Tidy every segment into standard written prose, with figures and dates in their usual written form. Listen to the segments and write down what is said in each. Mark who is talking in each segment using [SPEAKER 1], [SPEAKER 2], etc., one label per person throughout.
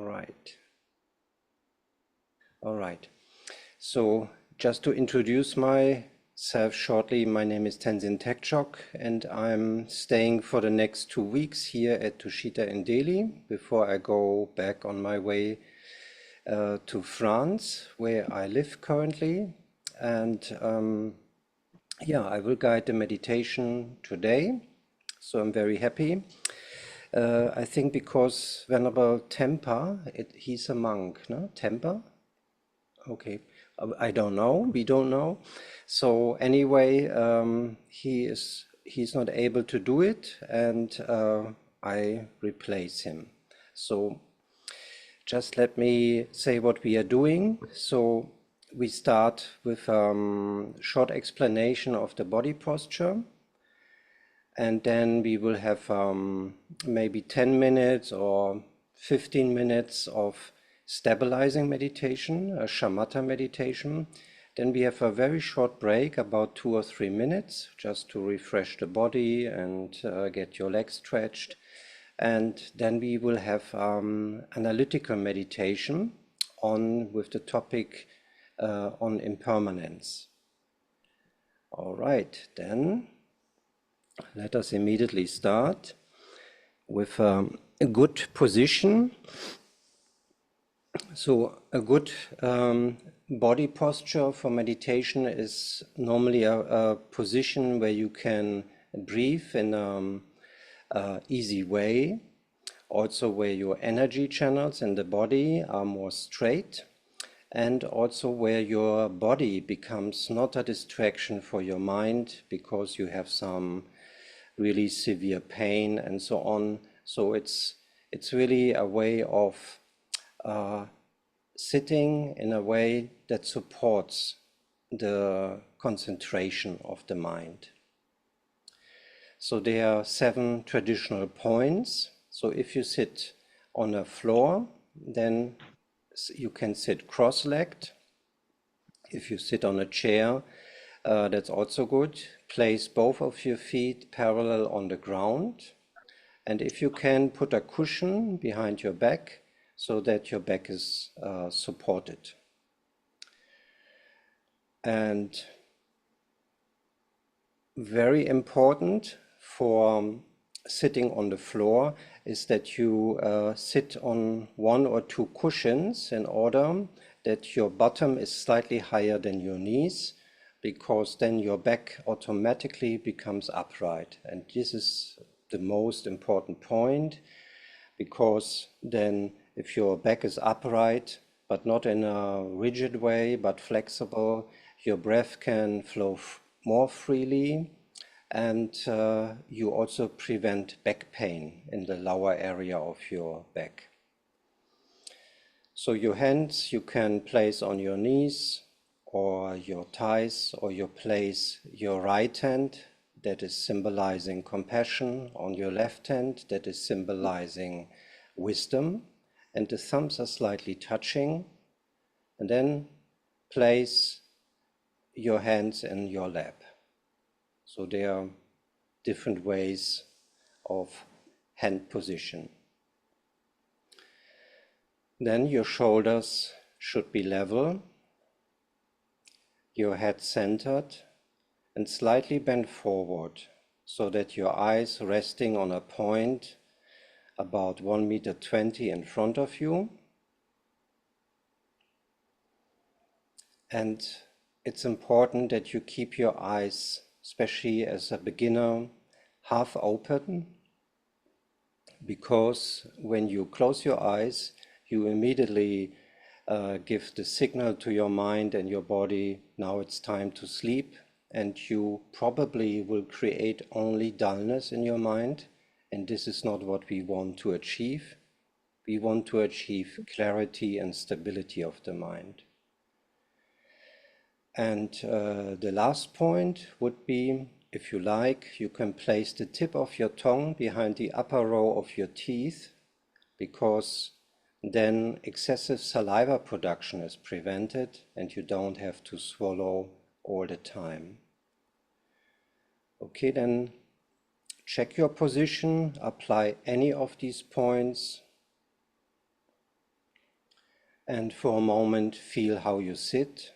[SPEAKER 1] All right. All right. So just to introduce myself shortly, my name is Tenzin Thegchog, and I'm staying for the next 2 weeks here at Tushita in Delhi before I go back on my way to France, where I live currently. And yeah, I will guide the meditation today. So I'm very happy. I think because Venerable Tempa, he's a monk, no? Tempa? Okay, I don't know. We don't know. So anyway, he's not able to do it, and I replace him. So just let me say what we are doing. So we start with short explanation of the body posture, and then we will have maybe 10 minutes or 15 minutes of stabilizing meditation, a Shamatha meditation. Then we have a very short break, about 2 or 3 minutes, just to refresh the body and get your legs stretched. And then we will have analytical meditation with the topic on impermanence. All right, then let us immediately start with a good position. So a good body posture for meditation is normally a position where you can breathe in an easy way, also where your energy channels in the body are more straight, and also where your body becomes not a distraction for your mind because you have some really severe pain and so on. So it's really a way of sitting in a way that supports the concentration of the mind. So there are 7 traditional points. So if you sit on a floor, then you can sit cross-legged. If you sit on a chair, that's also good. Place both of your feet parallel on the ground. And if you can, put a cushion behind your back so that your back is supported. And very important for sitting on the floor is that you sit on 1 or 2 cushions in order that your bottom is slightly higher than your knees, because then your back automatically becomes upright. And this is the most important point, because then if your back is upright, but not in a rigid way, but flexible, your breath can flow more freely, and you also prevent back pain in the lower area of your back. So your hands you can place on your knees or your thighs, or you place your right hand, that is symbolizing compassion, on your left hand, that is symbolizing wisdom, and the thumbs are slightly touching. And then place your hands in your lap. So there are different ways of hand position. Then your shoulders should be level, your head centered, and slightly bent forward, so that your eyes resting on a point about 1.20 meters in front of you. And it's important that you keep your eyes, especially as a beginner, half open, because when you close your eyes, you immediately give the signal to your mind and your body, now it's time to sleep, and you probably will create only dullness in your mind, and this is not what we want to achieve. We want to achieve clarity and stability of the mind. And the last point would be, if you like, you can place the tip of your tongue behind the upper row of your teeth, because then excessive saliva production is prevented and you don't have to swallow all the time. Okay, then check your position, apply any of these points. And for a moment, feel how you sit.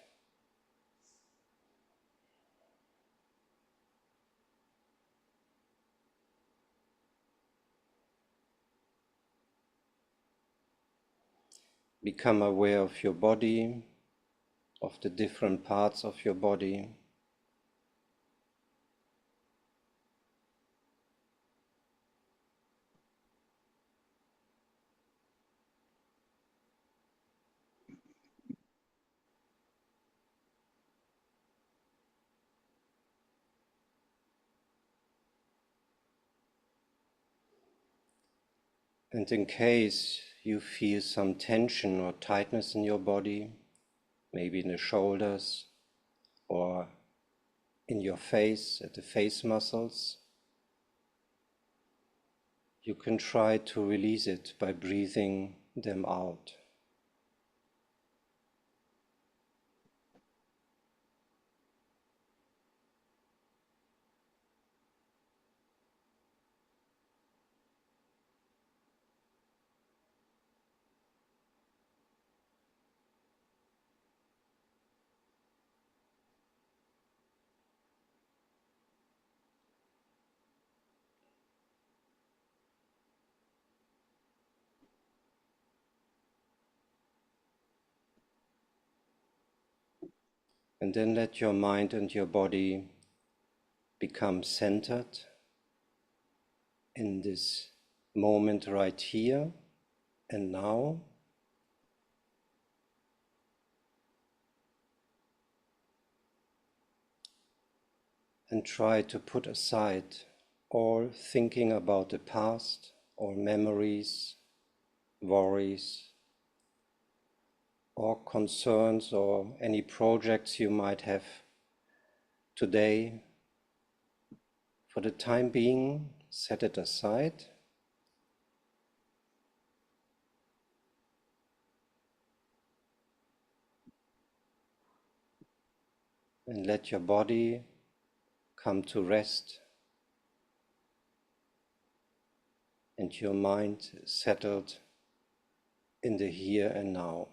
[SPEAKER 1] Become aware of your body, of the different parts of your body. And in case you feel some tension or tightness in your body, maybe in the shoulders or in your face, at the face muscles, you can try to release it by breathing them out. And then let your mind and your body become centered in this moment right here and now. And try to put aside all thinking about the past or memories, worries, or concerns or any projects you might have today. For the time being, set it aside and let your body come to rest and your mind settled in the here and now.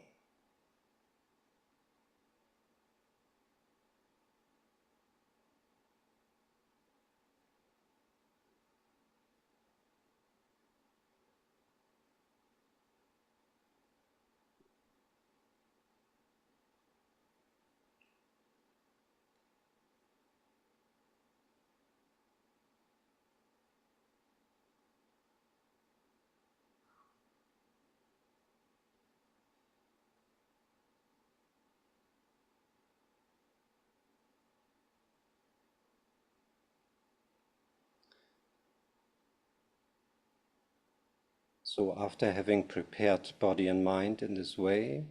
[SPEAKER 1] So after having prepared body and mind in this way,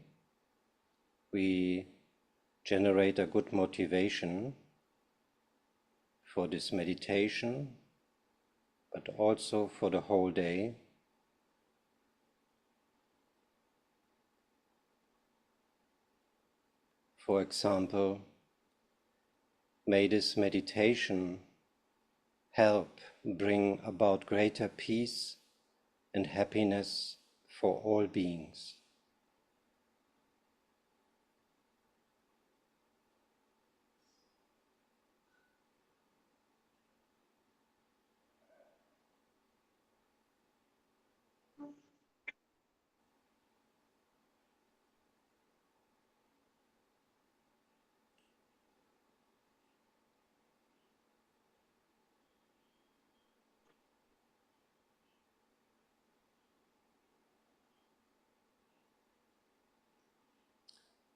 [SPEAKER 1] we generate a good motivation for this meditation, but also for the whole day. For example, may this meditation help bring about greater peace and happiness for all beings.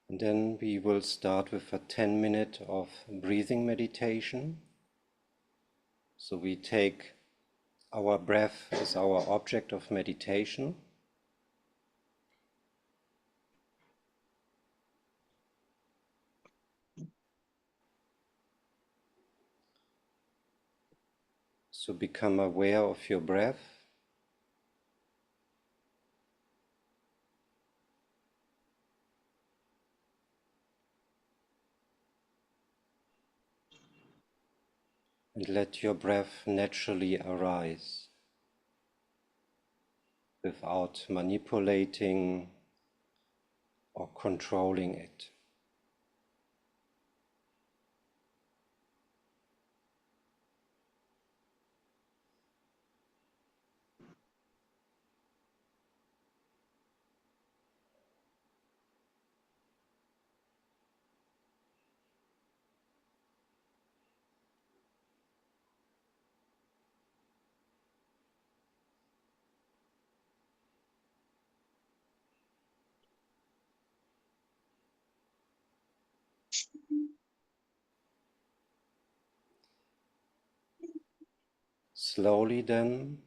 [SPEAKER 1] And then we will start with a 10-minute of breathing meditation. So we take our breath as our object of meditation. So become aware of your breath. And let your breath naturally arise without manipulating or controlling it. Slowly then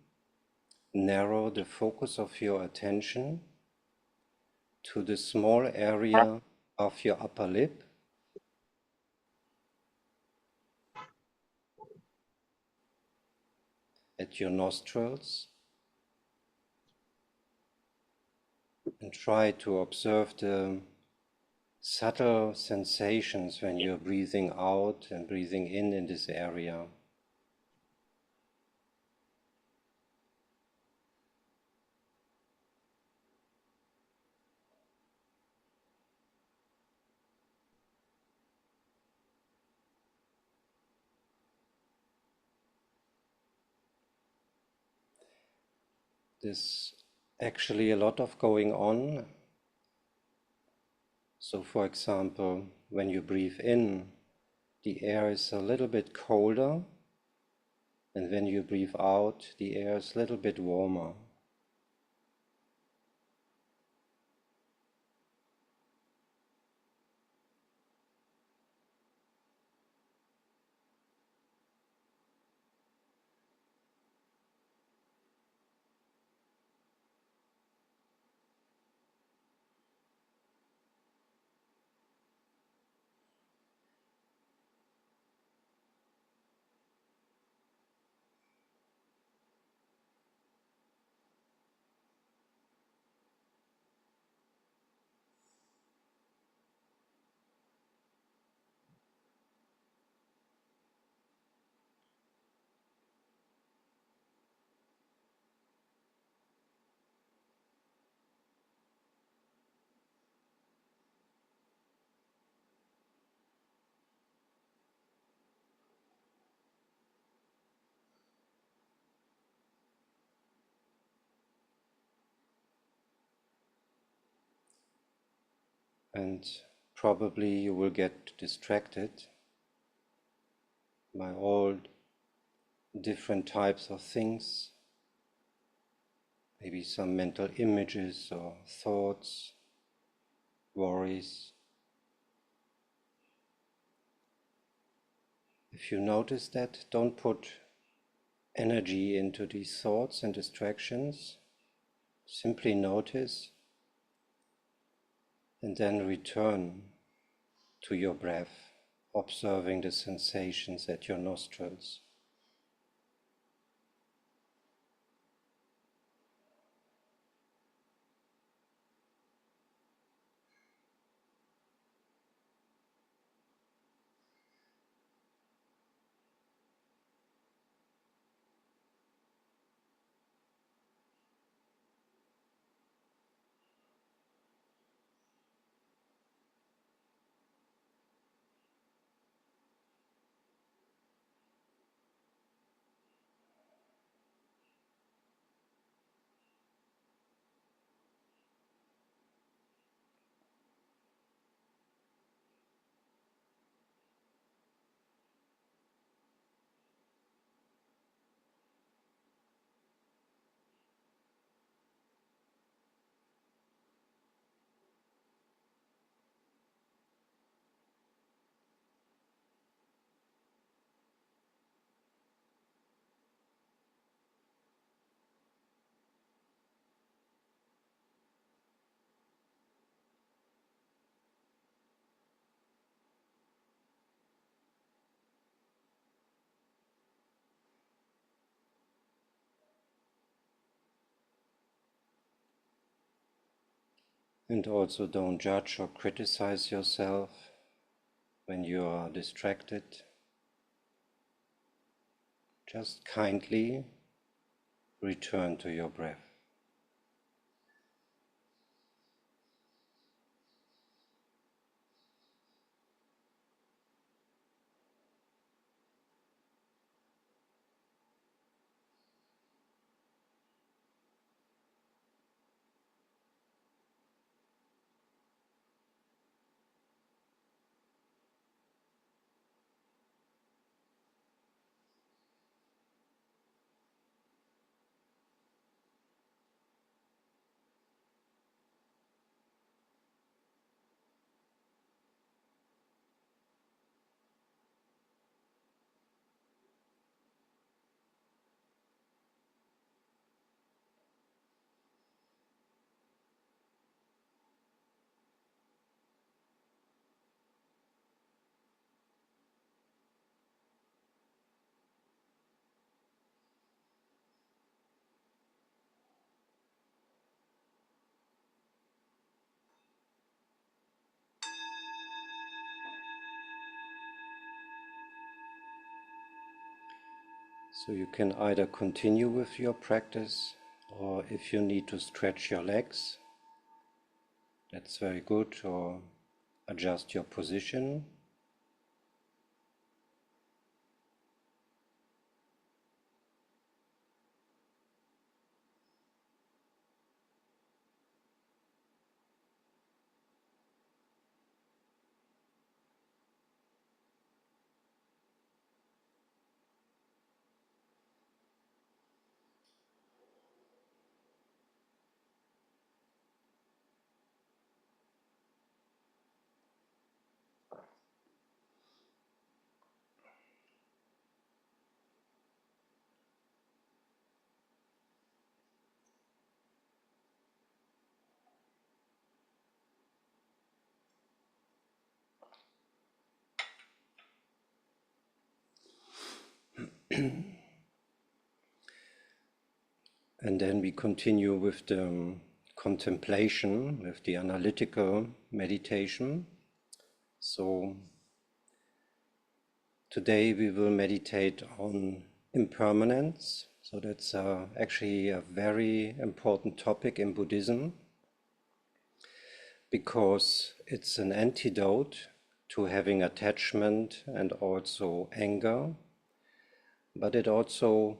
[SPEAKER 1] narrow the focus of your attention to the small area of your upper lip, at your nostrils, and try to observe the subtle sensations when you're breathing out and breathing in this area. There's actually a lot of going on. So for example, when you breathe in, the air is a little bit colder, and when you breathe out, the air is a little bit warmer. And probably you will get distracted by all different types of things, maybe some mental images or thoughts, worries. If you notice that, don't put energy into these thoughts and distractions. Simply notice and then return to your breath, observing the sensations at your nostrils. And also don't judge or criticize yourself when you are distracted. Just kindly return to your breath. So you can either continue with your practice, or if you need to stretch your legs, that's very good, or adjust your position. And then we continue with the contemplation, with the analytical meditation. So today we will meditate on impermanence. So that's actually a very important topic in Buddhism, because it's an antidote to having attachment and also anger, but it also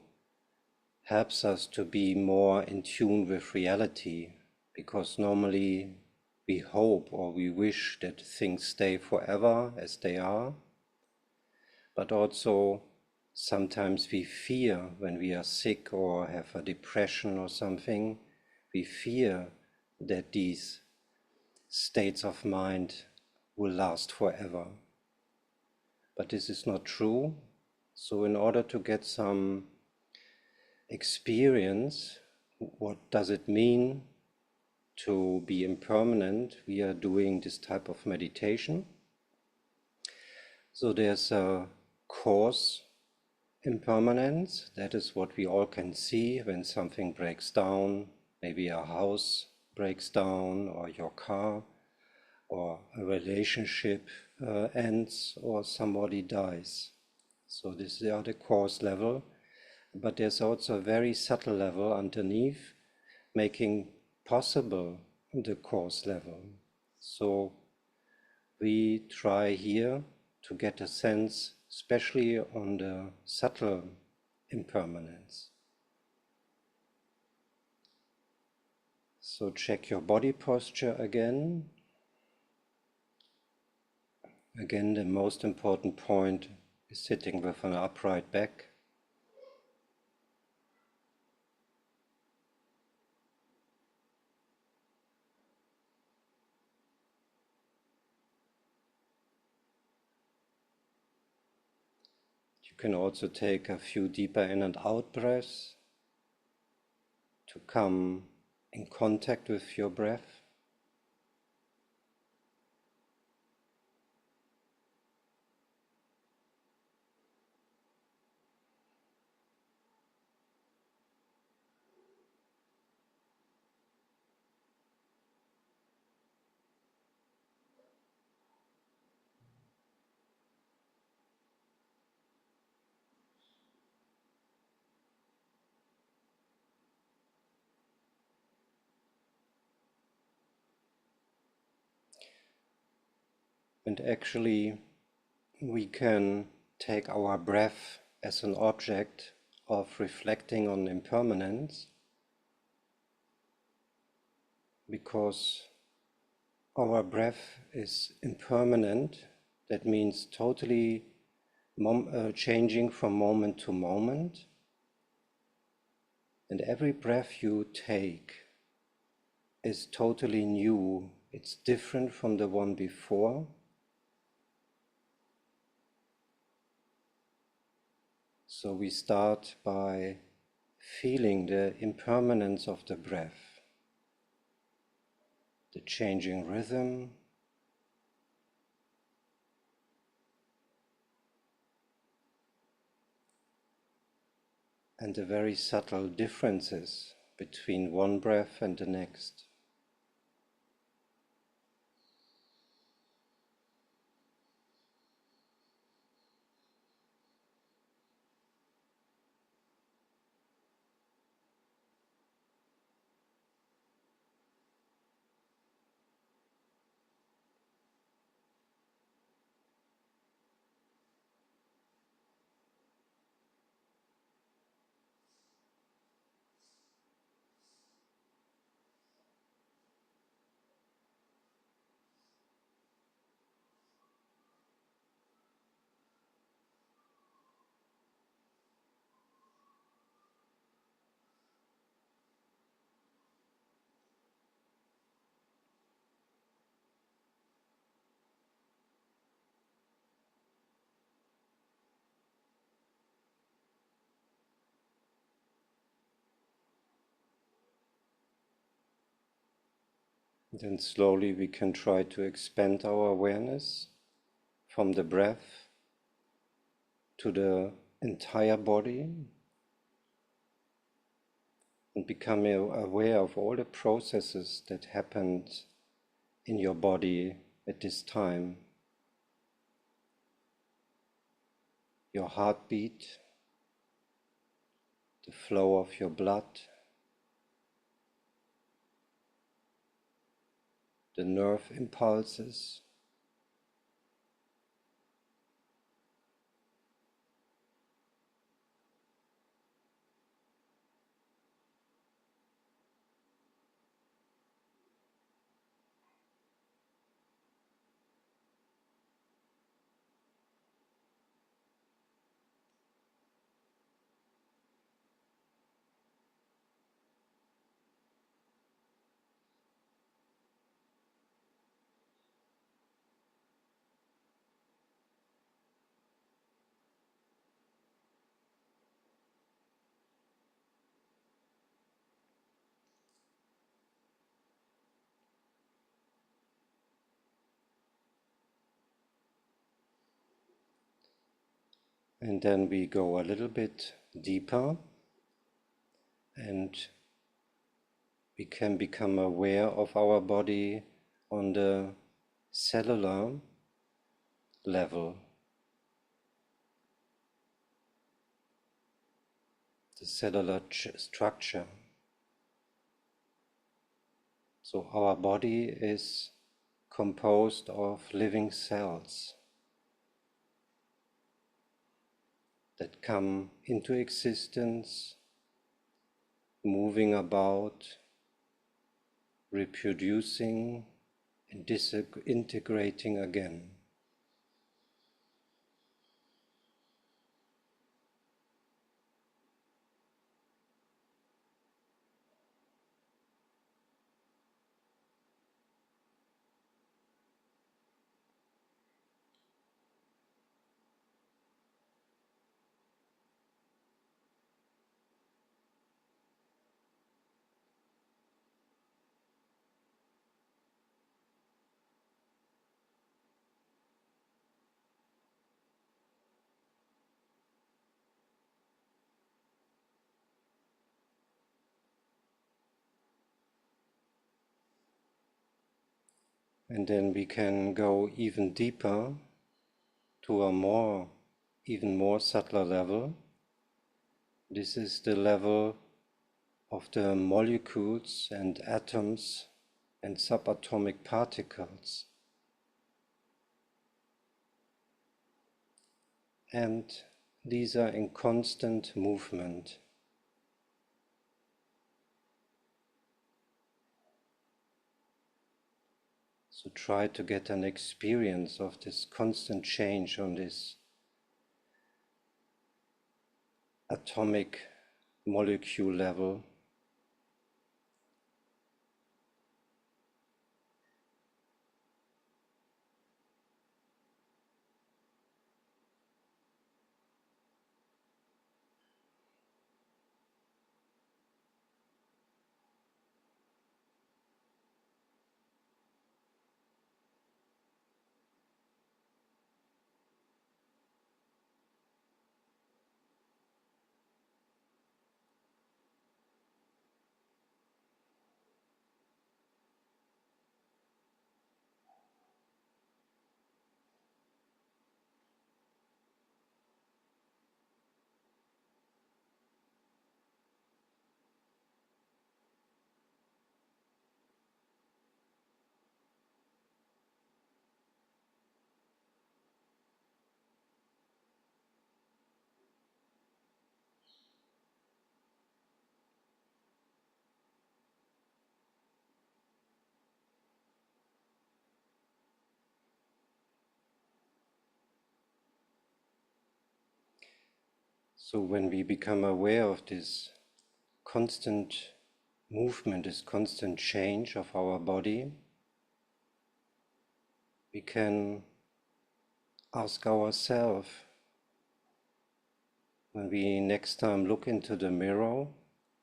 [SPEAKER 1] helps us to be more in tune with reality, because normally we hope or we wish that things stay forever as they are, but also sometimes we fear when we are sick or have a depression or something, we fear that these states of mind will last forever. But this is not true. So in order to get some experience, what does it mean to be impermanent, we are doing this type of meditation. So there's a coarse impermanence, that is what we all can see when something breaks down, maybe a house breaks down, or your car, or a relationship ends, or somebody dies. So this is the coarse level, but there's also a very subtle level underneath, making possible the coarse level. So we try here to get a sense, especially on the subtle impermanence. So check your body posture again. Again, the most important point is sitting with an upright back. You can also take a few deeper in and out breaths to come in contact with your breath. And actually, we can take our breath as an object of reflecting on impermanence, because our breath is impermanent. That means totally changing from moment to moment. And every breath you take is totally new. It's different from the one before. So we start by feeling the impermanence of the breath, the changing rhythm, and the very subtle differences between one breath and the next. Then slowly we can try to expand our awareness from the breath to the entire body and become aware of all the processes that happened in your body at this time. Your heartbeat, the flow of your blood, the nerve impulses, and then we go a little bit deeper and we can become aware of our body on the cellular level, the cellular structure. So our body is composed of living cells that come into existence, moving about, reproducing and disintegrating again. And then we can go even deeper to a even more subtler level. This is the level of the molecules and atoms and subatomic particles. And these are in constant movement. So try to get an experience of this constant change on this atomic molecule level. So when we become aware of this constant movement, this constant change of our body, we can ask ourselves, when we next time look into the mirror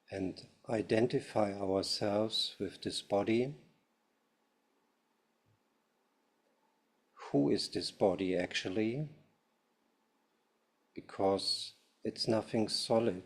[SPEAKER 1] and identify ourselves with this body, who is this body actually? Because it's nothing solid.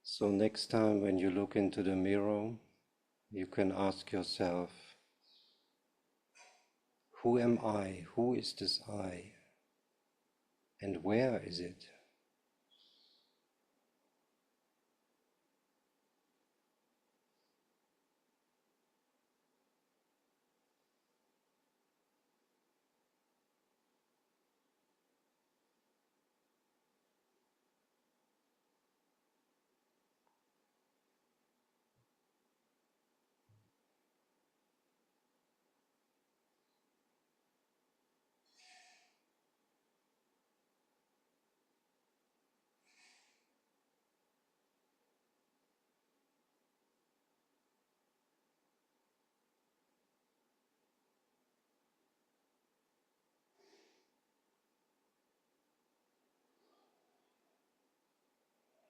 [SPEAKER 1] So next time when you look into the mirror, you can ask yourself, who am I? Who is this I? And where is it?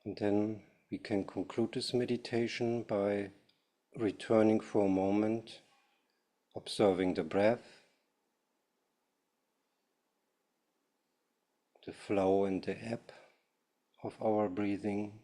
[SPEAKER 1] And then we can conclude this meditation by returning for a moment, observing the breath, the flow and the ebb of our breathing.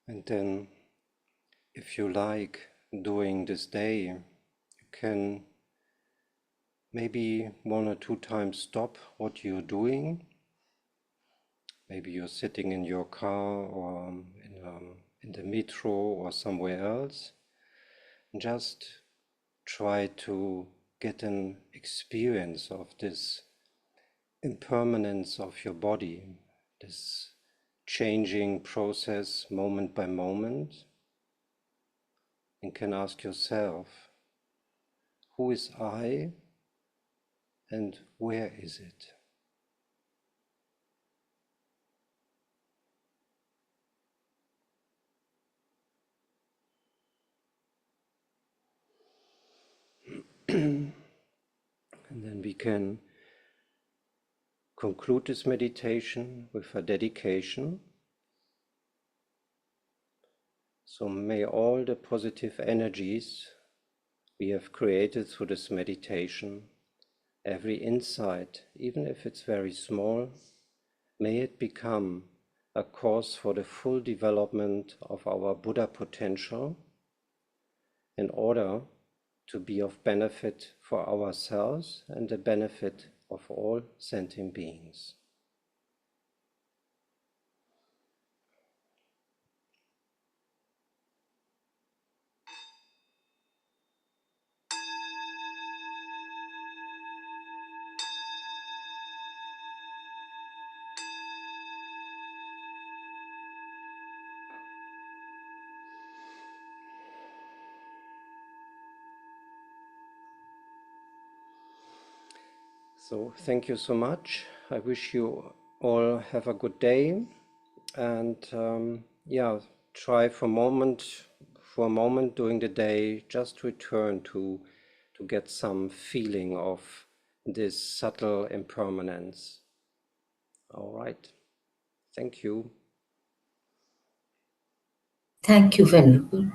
[SPEAKER 1] And then, if you like, during this day, you can maybe one or two times stop what you're doing. Maybe you're sitting in your car or in the metro or somewhere else. And just try to get an experience of this impermanence of your body, this changing process moment by moment, and can ask yourself, who is I and where is it? And then we can conclude this meditation with a dedication. So may all the positive energies we have created through this meditation, every insight, even if it's very small, may it become a cause for the full development of our Buddha potential in order to be of benefit for ourselves and the benefit of all sentient beings. So thank you so much. I wish you all have a good day, and yeah, try for a moment during the day, just return to get some feeling of this subtle impermanence. All right. Thank you.
[SPEAKER 2] Thank you, Venerable.